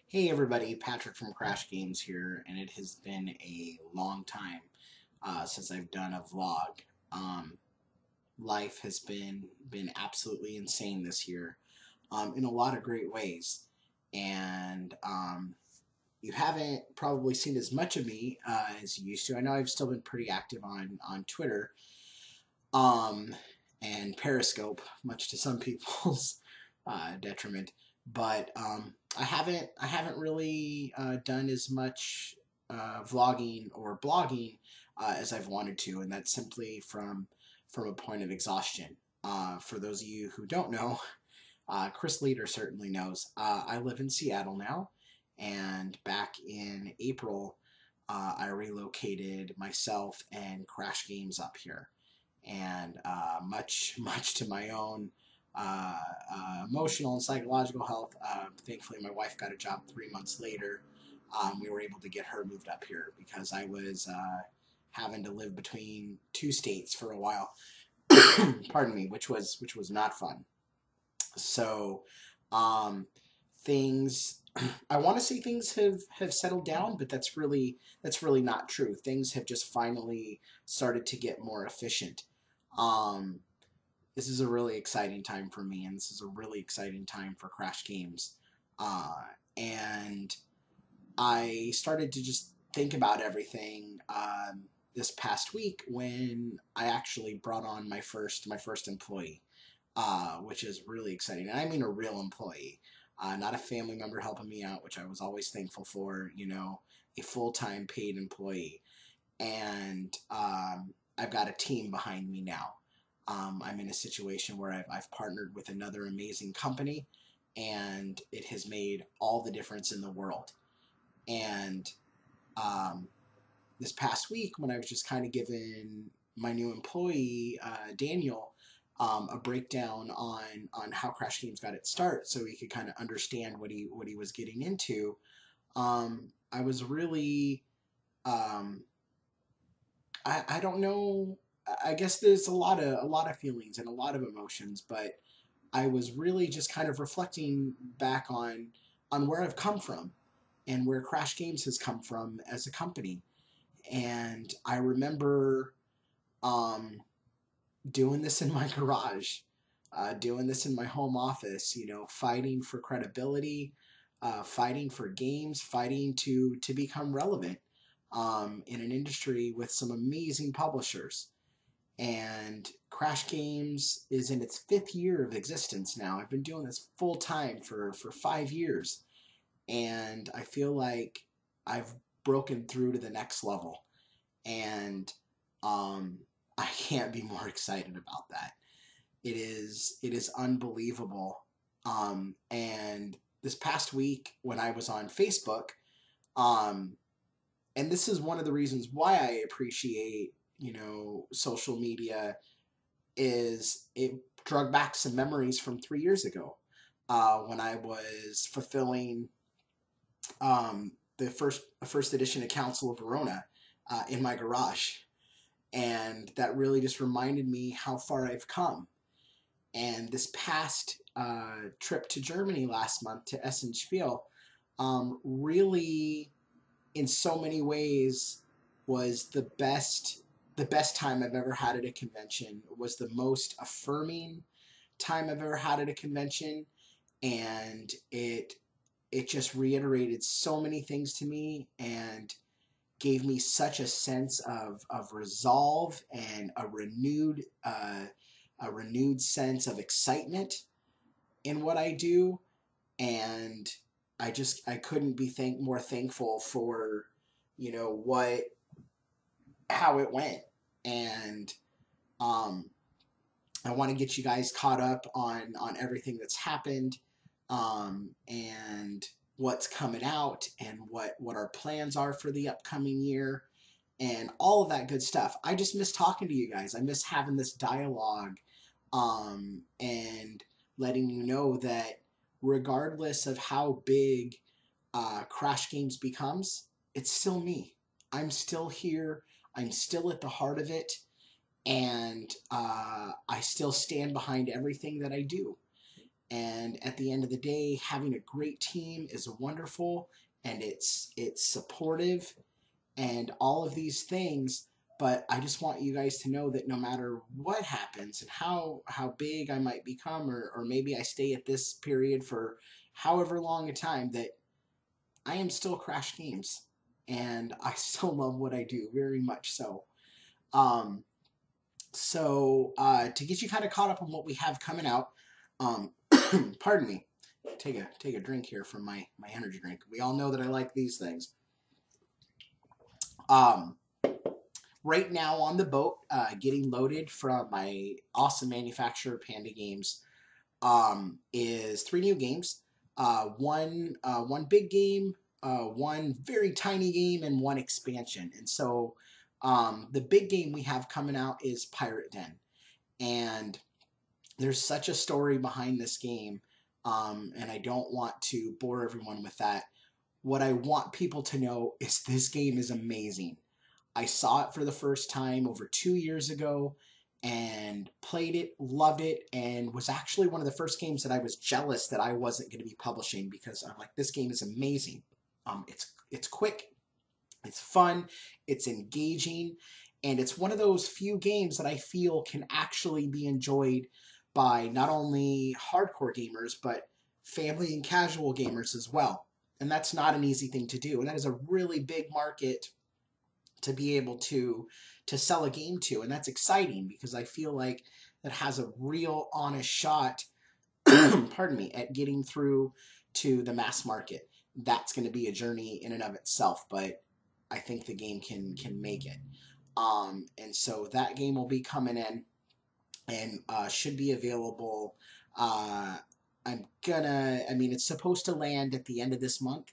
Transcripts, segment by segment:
Hey everybody, Patrick from Crash Games here, and it has been a long time since I've done a vlog. Um, Life has been absolutely insane this year, in a lot of great ways, and you haven't probably seen as much of me as you used to. I know I've still been pretty active on Twitter, um, and Periscope, much to some people's detriment. But I haven't really done as much vlogging or blogging as I've wanted to, and that's simply from a point of exhaustion. For those of you who don't know, Chris Leader certainly knows. I live in Seattle now, and back in April, I relocated myself and Crash Games up here, and much to my own emotional and psychological health. Thankfully, my wife got a job 3 months later. We were able to get her moved up here because I was having to live between two states for a while. Pardon me, which was not fun. So, um, things. I want to say things have settled down, but that's really not true. Things have just finally started to get more efficient. Um, this is a really exciting time for me, and this is a really exciting time for Crash Games. Uh, and I started to just think about everything this past week when I actually brought on my first employee, which is really exciting. And I mean a real employee, not a family member helping me out, which I was always thankful for. A full-time paid employee, and I've got a team behind me now. I'm in a situation where I've partnered with another amazing company, and it has made all the difference in the world. And um, this past week, when I was just kind of giving my new employee Daniel a breakdown on how Crash Games got its start, so he could kind of understand what he was getting into, I was really um, I don't know. I guess there's a lot of feelings and a lot of emotions, but I was really just kind of reflecting back on where I've come from and where Crash Games has come from as a company. And I remember um, doing this in my garage, doing this in my home office. Fighting for credibility, fighting for games, fighting to become relevant in an industry with some amazing publishers. And Crash Games is in its fifth year of existence now. I've been doing this full time for 5 years, and I feel like I've broken through to the next level. And um, I can't be more excited about that. It is unbelievable. And this past week when I was on Facebook, um, and this is one of the reasons why I appreciate social media, is it drug back some memories from 3 years ago, when I was fulfilling the first edition of Council of Verona in my garage, and that really just reminded me how far I've come. And this past trip to Germany last month to Essen Spiel, really, in so many ways, was the best time I've ever had at a convention. Was the most affirming time I've ever had at a convention, and it just reiterated so many things to me and gave me such a sense of resolve and a renewed sense of excitement in what I do. And I couldn't be more thankful for what how it went. And um, I want to get you guys caught up on everything that's happened, and what's coming out, and what our plans are for the upcoming year, and all of that good stuff. I just miss talking to you guys. I miss having this dialogue, and letting you know that regardless of how big Crash Games becomes, it's still me. I'm still here. I'm still at the heart of it, and I still stand behind everything that I do. And at the end of the day, having a great team is wonderful, and it's supportive and all of these things. But I just want you guys to know that no matter what happens and how big I might become, or maybe I stay at this period for however long a time, that I am still Crash Games, and I still love what I do very much so. Um, to get you kind of caught up on what we have coming out, um, pardon me, take a drink here from my energy drink. We all know that I like these things. Um, right now on the boat, getting loaded from my awesome manufacturer, Panda Games, is 3 new games. One big game, one very tiny game, and one expansion. And so, the big game we have coming out is Pirate Den, and there's such a story behind this game, and I don't want to bore everyone with that. What I want people to know is this game is amazing. I saw it for the first time over 2 years ago and played it, loved it, and was actually one of the first games that I was jealous that I wasn't going to be publishing, because I'm like, this game is amazing. It's quick, it's fun, it's engaging, and it's one of those few games that I feel can actually be enjoyed by not only hardcore gamers, but family and casual gamers as well. And that's not an easy thing to do. And that is a really big market to be able to sell a game to, and that's exciting because I feel like it has a real honest shot pardon me, at getting through to the mass market. That's going to be a journey in and of itself, but I think the game can make it. And so that game will be coming in, and should be available. I mean, it's supposed to land at the end of this month,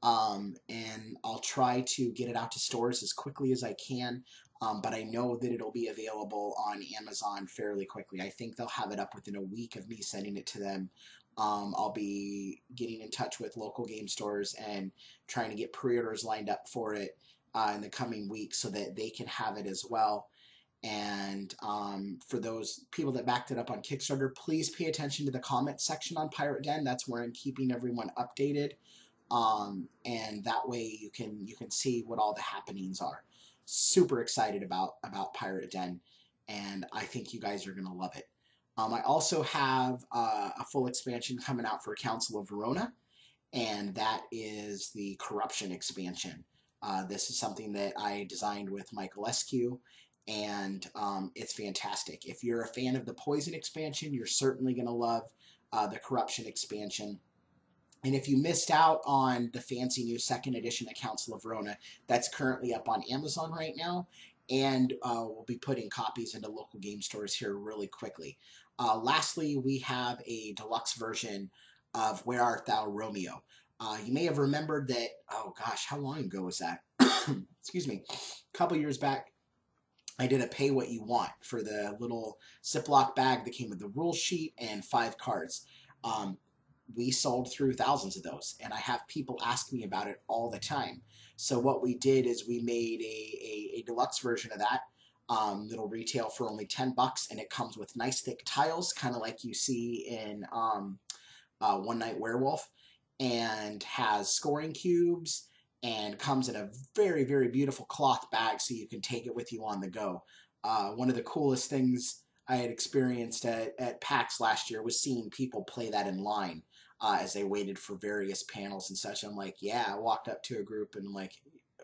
and I'll try to get it out to stores as quickly as I can. But I know that it'll be available on Amazon fairly quickly. I think they'll have it up within a week of me sending it to them. I'll be getting in touch with local game stores and trying to get pre-orders lined up for it in the coming weeks so that they can have it as well. And for those people that backed it up on Kickstarter, please pay attention to the comment section on Pirate Den. That's where I'm keeping everyone updated. And that way you can see what all the happenings are. Super excited about Pirate Den, and I think you guys are gonna love it. I also have a full expansion coming out for Council of Verona, and that is the Corruption expansion. This is something that I designed with Michael Eskew, and it's fantastic. If you're a fan of the Poison expansion, you're certainly gonna love the Corruption expansion. And if you missed out on the fancy new second edition of Council of Verona, that's currently up on Amazon right now, and we'll be putting copies into local game stores here really quickly. Lastly, we have a deluxe version of Where Art Thou, Romeo? You may have remembered that, oh gosh, how long ago was that? Excuse me. A couple years back, I did a pay what you want for the little Ziploc bag that came with the rule sheet and 5 cards. We sold through thousands of those, and I have people ask me about it all the time. So what we did is we made a deluxe version of that. That'll retail for only $10, and it comes with nice thick tiles, kind of like you see in One Night Werewolf, and has scoring cubes, and comes in a very, very beautiful cloth bag so you can take it with you on the go. One of the coolest things I had experienced at PAX last year was seeing people play that in line as they waited for various panels and such. I'm like, yeah, I walked up to a group and I'm like,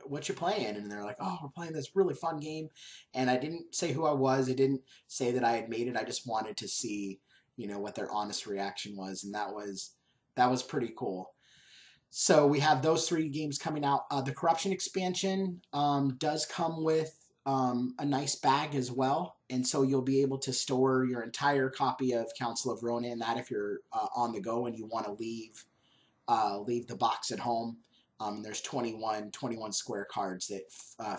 what you playing? And they're like, oh, we're playing this really fun game. And I didn't say who I was. I didn't say that I had made it. I just wanted to see, what their honest reaction was. And that was pretty cool. So we have those 3 games coming out. The Corruption expansion does come with a nice bag as well, and so you'll be able to store your entire copy of Council of Verona in that if you're on the go and you want to leave the box at home. There's 21 square cards that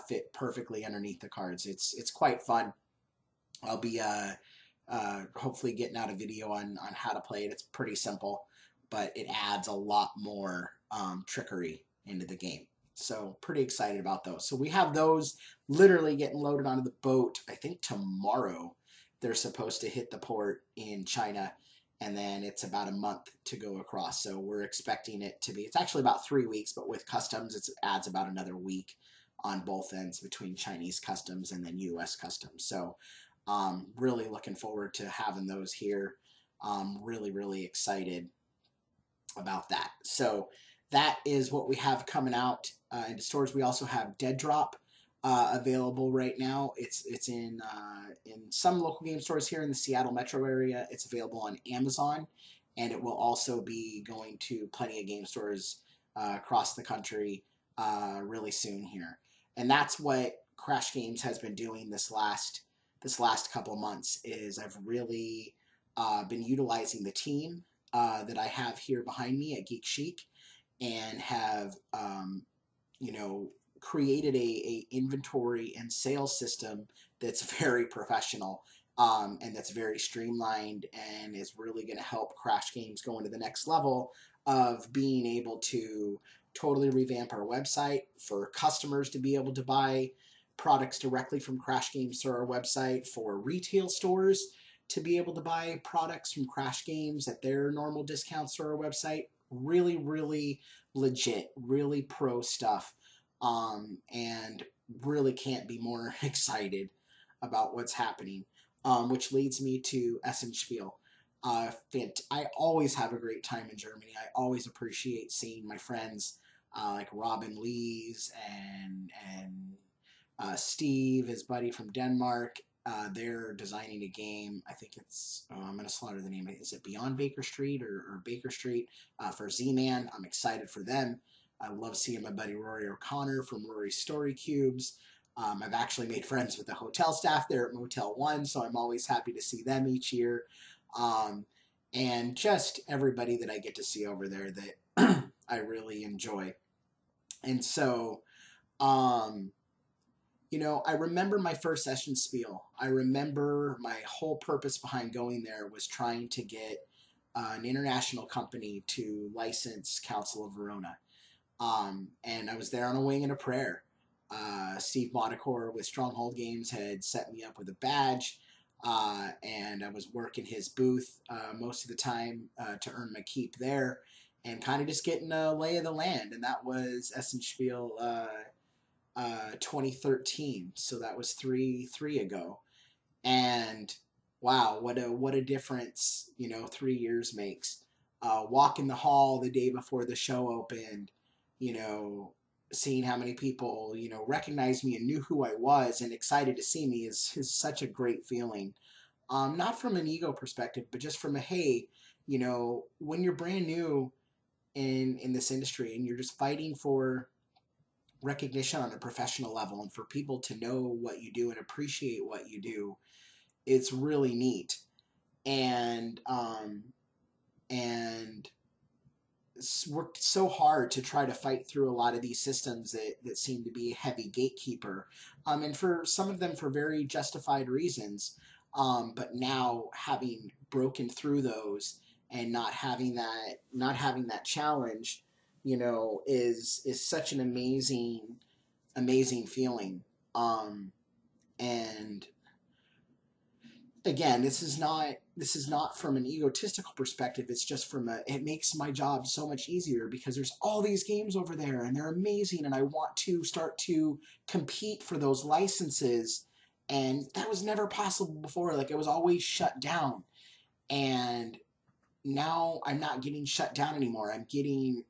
fit perfectly underneath the cards. It's quite fun. I'll be hopefully getting out a video on how to play it. It's pretty simple, but it adds a lot more trickery into the game. So pretty excited about those. So we have those literally getting loaded onto the boat. I think tomorrow they're supposed to hit the port in China, and then it's about a month to go across. So we're expecting it to be, it's actually about 3 weeks, but with customs, it adds about another week on both ends between Chinese customs and then US customs. So really looking forward to having those here. Really, really excited about that. So that is what we have coming out into stores. We also have Dead Drop available right now. It's in some local game stores here in the Seattle metro area. It's available on Amazon, and it will also be going to plenty of game stores across the country really soon here. And that's what Crash Games has been doing this last couple months. Is I've really been utilizing the team that I have here behind me at Geek Chic, and have you know created a inventory and sales system that's very professional, and that's very streamlined, and is really going to help Crash Games go into the next level of being able to totally revamp our website for customers to be able to buy products directly from Crash Games through our website, for retail stores to be able to buy products from Crash Games at their normal discounts through our website. Really, really legit, really pro stuff, and really can't be more excited about what's happening. Which leads me to Essenspiel. I always have a great time in Germany. I always appreciate seeing my friends like Robin Lees and Steve, his buddy from Denmark. They're designing a game. I think it's, I'm going to slaughter the name. Is it Beyond Baker Street or Baker Street for Z-Man? I'm excited for them. I love seeing my buddy Rory O'Connor from Rory's Story Cubes. I've actually made friends with the hotel staff there at Motel 1, so I'm always happy to see them each year. And just everybody that I get to see over there that I really enjoy. And so, I remember my first Essenspiel. I remember my whole purpose behind going there was trying to get an international company to license Council of Verona. And I was there on a wing and a prayer. Steve Monacore with Stronghold Games had set me up with a badge, and I was working his booth most of the time to earn my keep there, and kind of just getting a lay of the land. And that was Essenspiel 2013, so that was three ago. And wow, what a difference 3 years makes. Walking the hall the day before the show opened, seeing how many people recognized me and knew who I was and excited to see me is such a great feeling. Not from an ego perspective, but just from a, hey, when you're brand new in this industry and you're just fighting for recognition on a professional level and for people to know what you do and appreciate what you do, it's really neat. And worked so hard to try to fight through a lot of these systems that seem to be a heavy gatekeeper, and for some of them for very justified reasons. But now, having broken through those and not having that challenge, is such an amazing feeling. And again, this is not from an egotistical perspective. It's just it makes my job so much easier because there's all these games over there and they're amazing, and I want to start to compete for those licenses, and that was never possible before. Like, it was always shut down, and now I'm not getting shut down anymore. I'm getting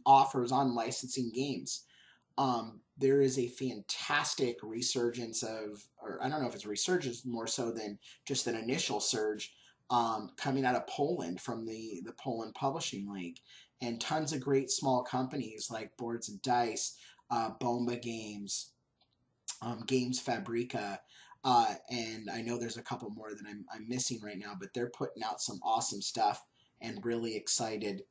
offers on licensing games. There is a fantastic resurgence or I don't know if it's a resurgence more so than just an initial surge, coming out of Poland from the Poland Publishing League, and tons of great small companies like Boards and Dice, Bomba Games, Games Fabrica, and I know there's a couple more that I'm missing right now, but they're putting out some awesome stuff, and really excited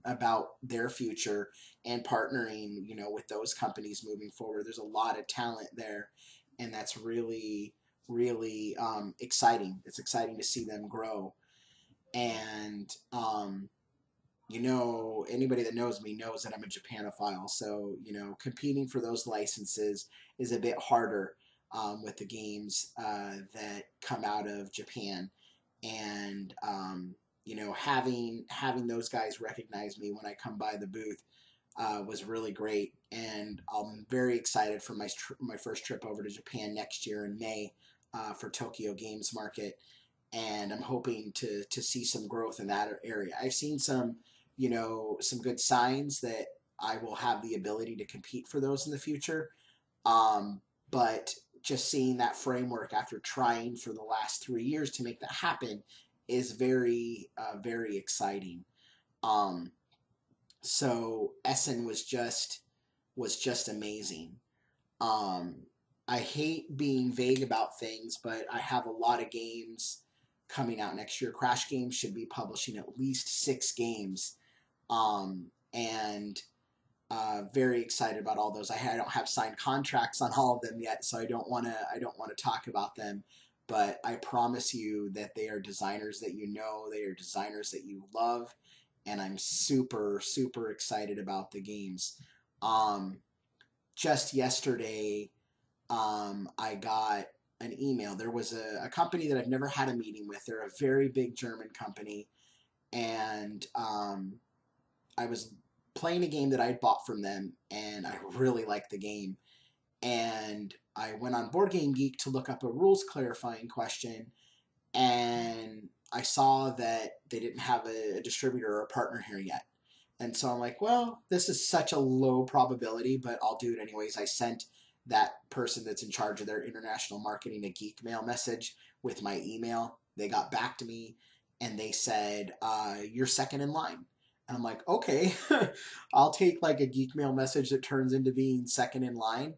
about their future and partnering, with those companies moving forward. There's a lot of talent there, and that's really, really exciting. It's exciting to see them grow. And anybody that knows me knows that I'm a Japanophile, so competing for those licenses is a bit harder with the games that come out of Japan. And you know, having those guys recognize me when I come by the booth was really great, and I'm very excited for my first trip over to Japan next year in May for Tokyo Games Market, and I'm hoping to see some growth in that area. I've seen some, you know, some good signs that I will have the ability to compete for those in the future. Um, but just seeing that framework after trying for the last 3 years to make that happen is very exciting. Um, so Essen was just amazing. Um, I hate being vague about things, but I have a lot of games coming out next year. Crash Games should be publishing at least 6 games, and very excited about all those. I don't have signed contracts on all of them yet, so I don't want to talk about them. But I promise you that they are designers that you know, they are designers that you love, and I'm super excited about the games. Um, just yesterday, I got an email. There was a company that I've never had a meeting with. They're a very big German company, and I was playing a game that I had bought from them, and I really liked the game. And I went on Board Game Geek to look up a rules clarifying question, and I saw that they didn't have a distributor or a partner here yet. And so I'm like, well, this is such a low probability, but I'll do it anyways. I sent that person that's in charge of their international marketing a geek mail message with my email. They got back to me and they said, you're second in line. And I'm like, okay, I'll take like a geek mail message that turns into being second in line.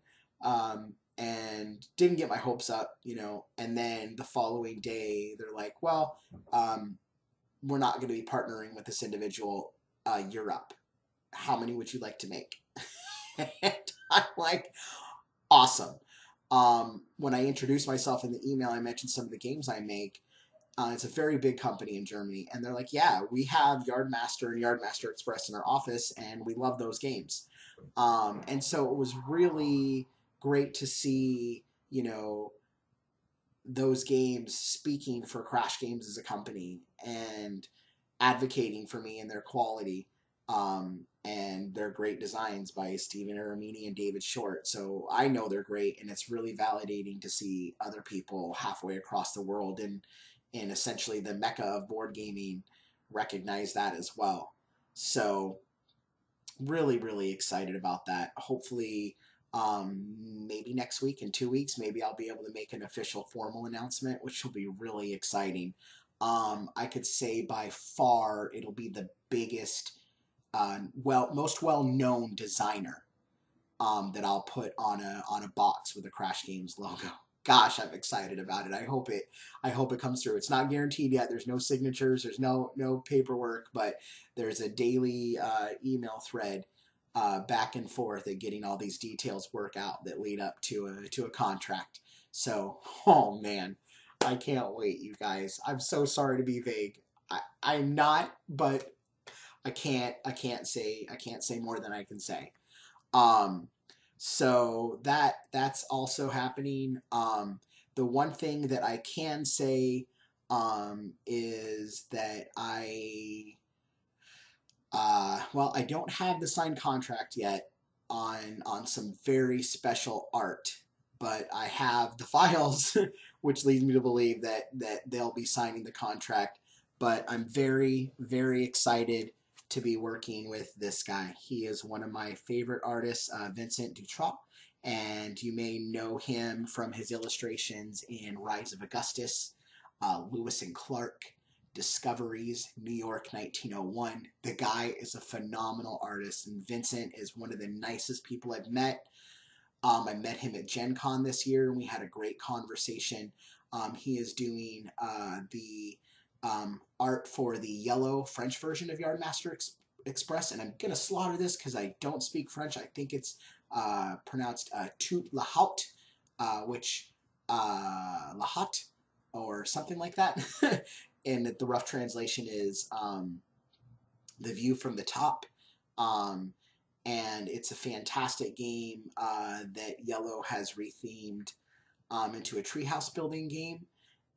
And didn't get my hopes up, you know. And then the following day, they're like, well, um, we're not going to be partnering with this individual. You're up. How many would you like to make? And I'm like, awesome. When I introduced myself in the email, I mentioned some of the games I make. It's a very big company in Germany, and they're like, yeah, we have Yardmaster and Yardmaster Express in our office, and we love those games. And so it was really great to see, you know, those games speaking for Crash Games as a company and advocating for me and their quality, and their great designs by Stephen Aramini and David Short. So I know they're great, and it's really validating to see other people halfway across the world and essentially the mecca of board gaming recognize that as well. So really excited about that. Hopefully, maybe next week, in 2 weeks, maybe I'll be able to make an official formal announcement, which will be really exciting. I could say by far it'll be the biggest, most well known designer that I'll put on a box with a Crash Games logo. Gosh, I'm excited about it. I hope it comes through. It's not guaranteed yet. There's no signatures. There's no paperwork, but there's a daily email thread back and forth at getting all these details work out that lead up to a contract. So, oh man, I can't wait, you guys. I'm so sorry to be vague. I'm not, but I can't say more than I can say. Um, so that's also happening. The one thing that I can say is that I don't have the signed contract yet on some very special art, but I have the files, which leads me to believe that they'll be signing the contract. But I'm very excited to be working with this guy. He is one of my favorite artists, Vincent Dutrop, and you may know him from his illustrations in Rise of Augustus, Lewis and Clark, Discoveries, New York 1901. The guy is a phenomenal artist, and Vincent is one of the nicest people I've met. I met him at Gen Con this year, and we had a great conversation. He is doing the art for the yellow French version of Express, and I'm going to slaughter this because I don't speak French. I think it's pronounced Tout la Haute, which La Haute, or something like that. And the rough translation is the view from the top. Um, and it's a fantastic game that Yellow has rethemed into a treehouse building game.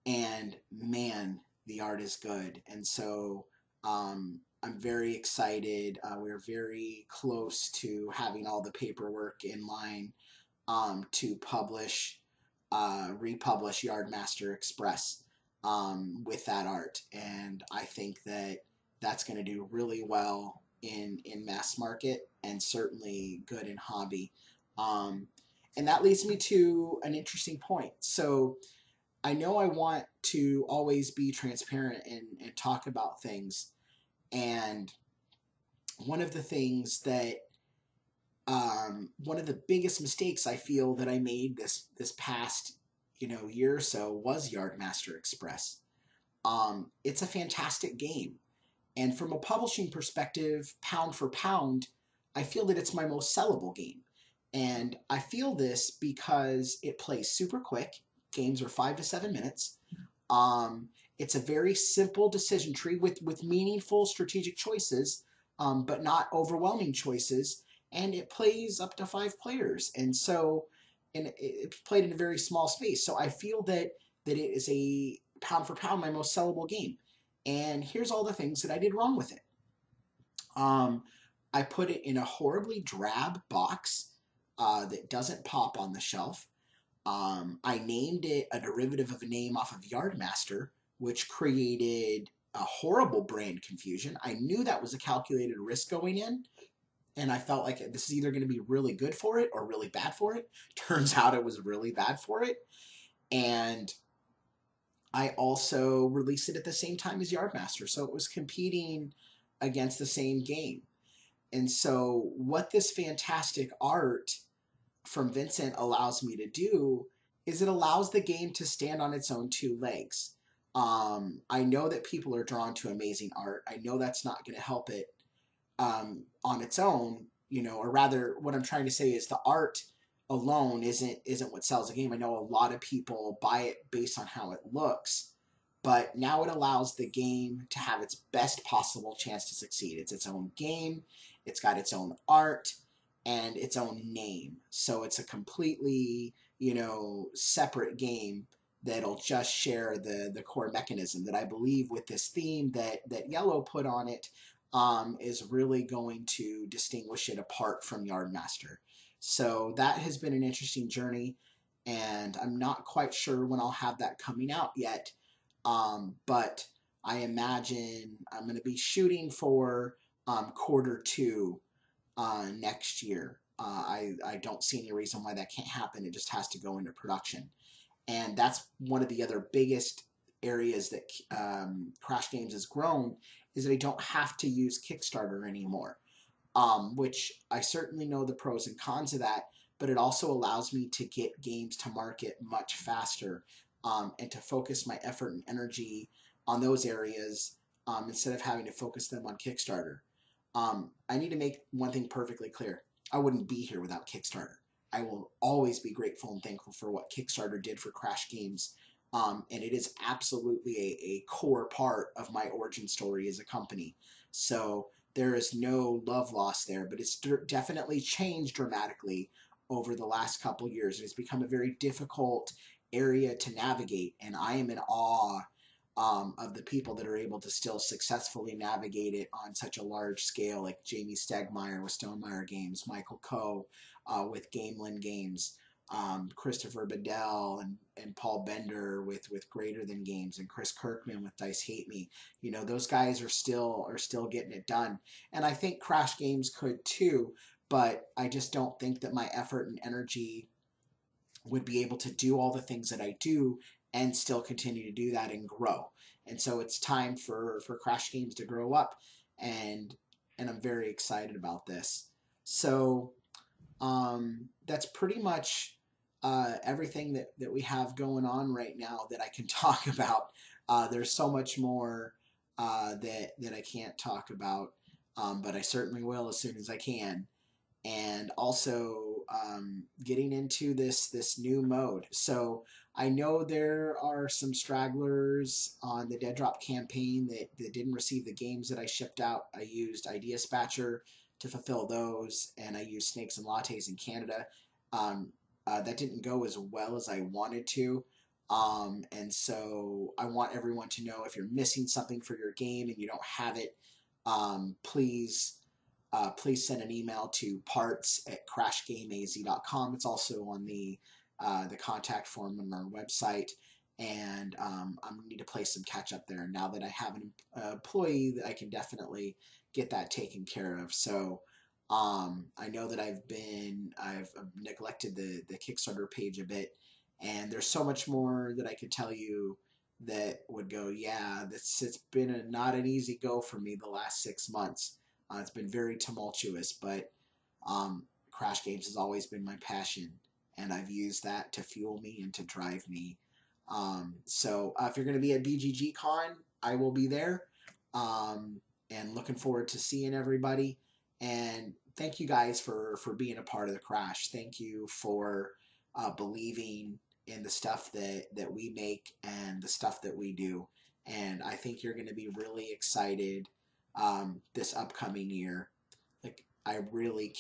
And man, the art is good. And so I'm very excited. We're very close to having all the paperwork in line to republish Yardmaster Express with that art. And I think that that's going to do really well in mass market and certainly good in hobby. Um, and that leads me to an interesting point. So I know I want to always be transparent and talk about things. And one of the things that one of the biggest mistakes I feel that I made this past year or so was Yardmaster Express. It's a fantastic game, and from a publishing perspective, pound for pound, I feel that it's my most sellable game. And I feel this because it plays super quick. Games are 5 to 7 minutes. Um, it's a very simple decision tree with meaningful strategic choices, but not overwhelming choices. And it plays up to 5 players, and it's played in a very small space. So I feel that it is a pound for pound my most sellable game. And here's all the things that I did wrong with it. Um, I put it in a horribly drab box that doesn't pop on the shelf. I named it a derivative of a name off of Yardmaster, which created a horrible brand confusion. I knew that was a calculated risk going in, and I felt like this is either going to be really good for it or really bad for it. Turns out it was really bad for it. And I also released it at the same time as Yardmaster, so it was competing against the same game. And so, what this fantastic art from Vincent allows me to do is it allows the game to stand on its own 2 legs. I know that people are drawn to amazing art. I know that's not going to help it on its own, or rather, what I'm trying to say is the art alone isn't what sells a game. I know a lot of people buy it based on how it looks, but now it allows the game to have its best possible chance to succeed. It's its own game, it's got its own art and its own name. So it's a completely, separate game that'll just share the core mechanism that I believe with this theme that Yellow put on it is really going to distinguish it apart from Yardmaster. So that has been an interesting journey, and I'm not quite sure when I'll have that coming out yet. But I imagine I'm going to be shooting for Q2 next year. I don't see any reason why that can't happen. It just has to go into production. And that's one of the other biggest areas that Crash Games has grown is that I don't have to use Kickstarter anymore, which I certainly know the pros and cons of that, but it also allows me to get games to market much faster and to focus my effort and energy on those areas instead of having to focus them on Kickstarter. I need to make one thing perfectly clear. I wouldn't be here without Kickstarter. I will always be grateful and thankful for what Kickstarter did for Crash Games. And it is absolutely a core part of my origin story as a company. So there is no love lost there, but it's definitely changed dramatically over the last couple years. It's become a very difficult area to navigate, and I am in awe of the people that are able to still successfully navigate it on such a large scale, like Jamie Stegmaier with Stonemaier Games, Michael Coe with Gamelin Games, Christopher Bedell and Paul Bender with Greater Than Games, and Chris Kirkman with Dice Hate Me. Those guys are still getting it done, and I think Crash Games could too. But I just don't think that my effort and energy would be able to do all the things that I do and still continue to do that and grow. And so it's time for Crash Games to grow up, and I'm very excited about this. So that's pretty much everything that we have going on right now that I can talk about. There's so much more that I can't talk about, but I certainly will as soon as I can. And also getting into this new mode. So I know there are some stragglers on the Dead Drop campaign that didn't receive the games that I shipped out. I used Ideaspatcher to fulfill those, and I used Snakes and Lattes in Canada. That didn't go as well as I wanted to. And so I want everyone to know if you're missing something for your game and you don't have it, please send an email to parts@crashgameaz.com. It's also on the contact form on our website. And I'm gonna need to play some catch up there. Now that I have an employee, I can definitely get that taken care of. So I know that I've neglected the Kickstarter page a bit, and there's so much more that I could tell you that would go, yeah, it's been not an easy go for me the last 6 months. It's been very tumultuous, but Crash Games has always been my passion, and I've used that to fuel me and to drive me. So if you're going to be at BGG Con, I will be there, and looking forward to seeing everybody. And thank you guys for being a part of the Crash. Thank you for believing in the stuff that we make and the stuff that we do. And I think you're going to be really excited this upcoming year. Like I really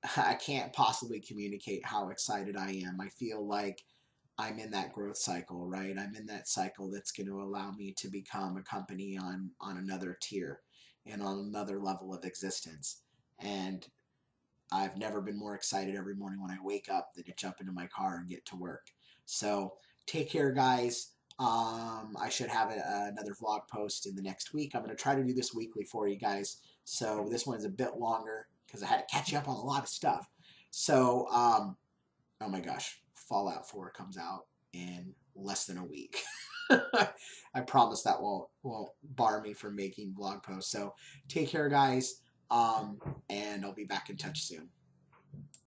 I can't possibly communicate how excited I am. I feel like I'm in that growth cycle, right? I'm in that cycle that's going to allow me to become a company on another tier and on another level of existence. And I've never been more excited every morning when I wake up than to jump into my car and get to work. So take care, guys. I should have another vlog post in the next week. I'm going to try to do this weekly for you guys. So this one's a bit longer because I had to catch you up on a lot of stuff. So, oh my gosh, Fallout 4 comes out in less than a week. I promise that won't bar me from making vlog posts. So take care, guys, and I'll be back in touch soon.